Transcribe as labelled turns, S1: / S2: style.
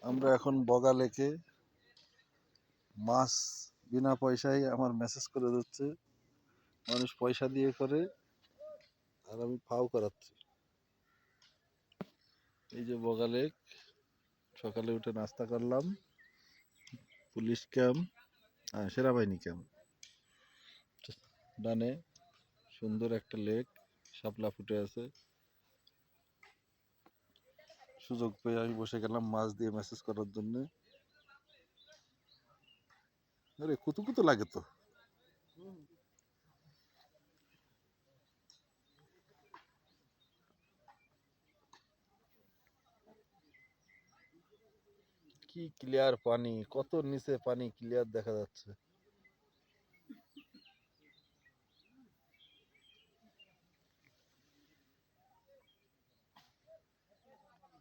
S1: আমরা এখন বগা লেকে মাছ বিনা পয়সায় আমার মেসেজ করে দিচ্ছে, মানুষ পয়সা দিয়ে করে আর আমি ফাও করাচ্ছি। এই যে বগা লেক, সকালে উঠে নাস্তা করলাম, পুলিশ ক্যাম্প, সেনাবাহিনী ক্যাম্প। ডানে সুন্দর একটা লেক, শাপলা ফুটে আছে। সুযোগ পেয়ে আমি বসে গেলাম মাছ দিয়ে মেসেজ করার জন্য। আরে কুতু কুতু লাগে তো। কি ক্লিয়ার পানি, কত নিচে পানি ক্লিয়ার দেখা যাচ্ছে।